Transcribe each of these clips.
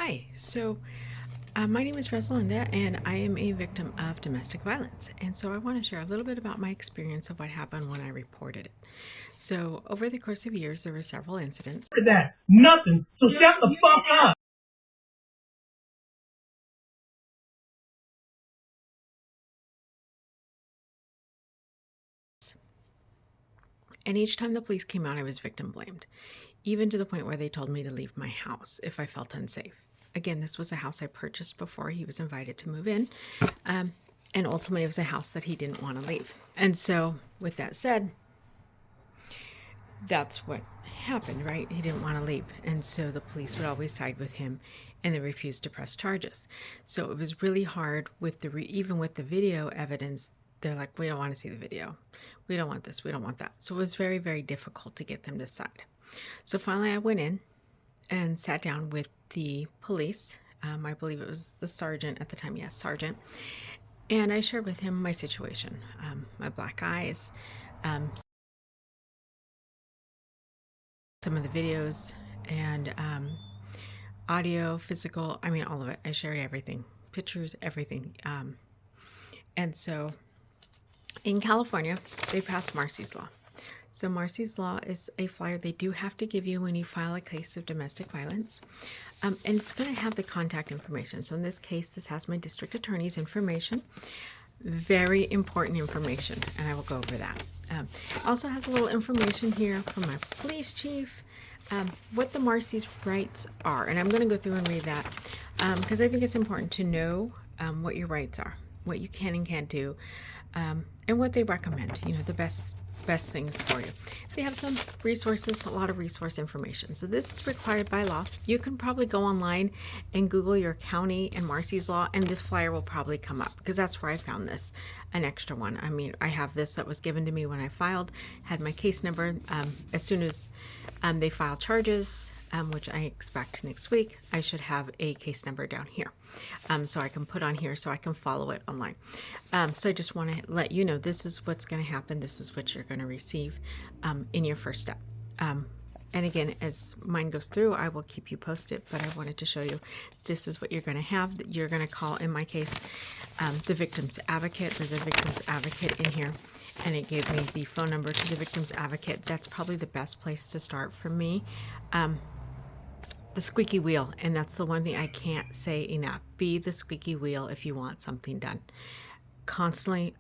Hi, my name is Rosalinda and I am a victim of domestic violence. And so I want to share a little bit about my experience of what happened when I reported it. So over the course of years, there were several incidents. Look at that. Nothing. So shut the fuck up. And each time the police came out, I was victim blamed, even to the point where they told me to leave my house if I felt unsafe. Again, this was a house I purchased before he was invited to move in. And ultimately, it was a house that he didn't want to leave. And so, with that said, that's what happened, right? He didn't want to leave. And so the police would always side with him and they refused to press charges. So it was really hard with even with the video evidence. They're like, we don't want to see the video. We don't want this. We don't want that. So it was very, very difficult to get them to side. So finally I went in and sat down with the police. I believe it was the sergeant at the time. Yes, sergeant. And I shared with him my situation, my black eyes, some of the videos and audio, physical, all of it. I shared everything, pictures, everything. And so in California, they passed Marsy's Law. So Marsy's Law is a flyer they do have to give you when you file a case of domestic violence. And it's going to have the contact information. So in this case, this has my district attorney's information. Very important information, and I will go over that. Also has a little information here from my police chief, what the Marsy's rights are. And I'm going to go through and read that because I think it's important to know what your rights are, what you can and can't do, and what they recommend, the best things for you. They have some resources, a lot of resource information. So this is required by law. You can probably go online and Google your county and Marsy's Law, and this flyer will probably come up because that's where I found this, an extra one. I have this that was given to me when I filed, had my case number. As soon as they file charges, which I expect next week, I should have a case number down here. So I can put on here so I can follow it online. So I just want to let you know this is what's going to happen. This is what you're going to receive in your first step. And again, as mine goes through, I will keep you posted, but I wanted to show you this is what you're going to have. You're going to call, in my case, the victim's advocate. There's a victim's advocate in here, and it gave me the phone number to the victim's advocate. That's probably the best place to start for me. The squeaky wheel, and that's the one thing I can't say enough. Be the squeaky wheel if you want something done. Constantly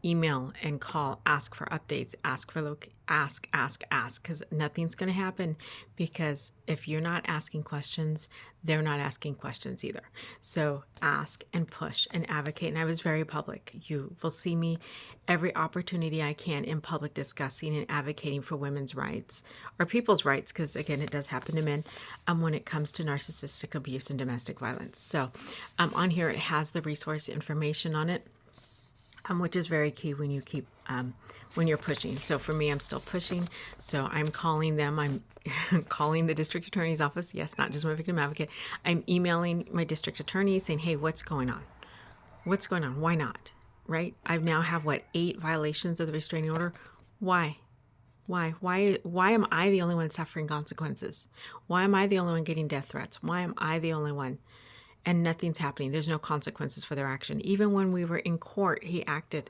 email and call, ask for updates, ask, because nothing's going to happen, because if you're not asking questions, they're not asking questions either. So ask and push and advocate. And I was very public. You will see me every opportunity I can in public discussing and advocating for women's rights or people's rights, because again, it does happen to men when it comes to narcissistic abuse and domestic violence. So on here, it has the resource information on it. Which is very key when you keep when you're pushing. So for me, I'm still pushing. So I'm calling them. I'm calling the district attorney's office. Yes, not just my victim advocate. I'm emailing my district attorney saying, "Hey, what's going on? What's going on? Why not? Right? I now have 8 violations of the restraining order. Why? Why am I the only one suffering consequences? Why am I the only one getting death threats? Why am I the only one?" And nothing's happening. There's no consequences for their action. Even when we were in court, he acted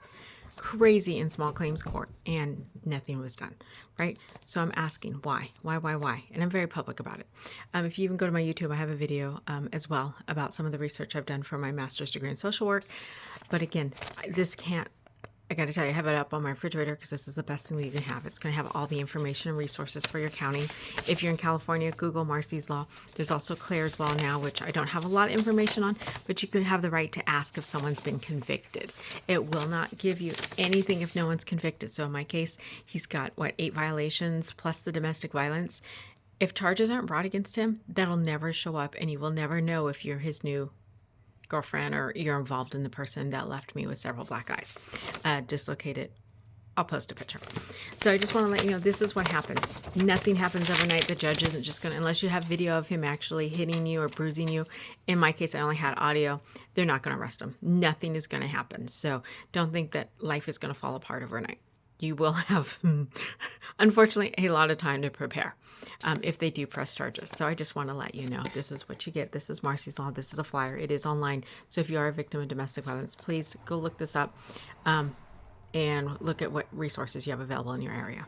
crazy in small claims court and nothing was done, right? So I'm asking why? And I'm very public about it. If you even go to my YouTube, I have a video as well about some of the research I've done for my master's degree in social work. But again, I got to tell you, I have it up on my refrigerator because this is the best thing that you can have. It's going to have all the information and resources for your county. If you're in California, Google Marsy's Law. There's also Claire's Law now, which I don't have a lot of information on, but you can have the right to ask if someone's been convicted. It will not give you anything if no one's convicted. So in my case, he's got, 8 violations plus the domestic violence. If charges aren't brought against him, that'll never show up, and you will never know if you're his new girlfriend or you're involved in the person that left me with several black eyes, dislocated. I'll post a picture. So I just want to let you know, this is what happens. Nothing happens overnight. The judge isn't just going to, unless you have video of him actually hitting you or bruising you. In my case, I only had audio. They're not going to arrest him. Nothing is going to happen. So don't think that life is going to fall apart overnight. you will have, unfortunately, a lot of time to prepare if they do press charges. So I just want to let you know, this is what you get. This is Marcy's Law. This is a flyer. It is online. So if you are a victim of domestic violence, please go look this up and look at what resources you have available in your area.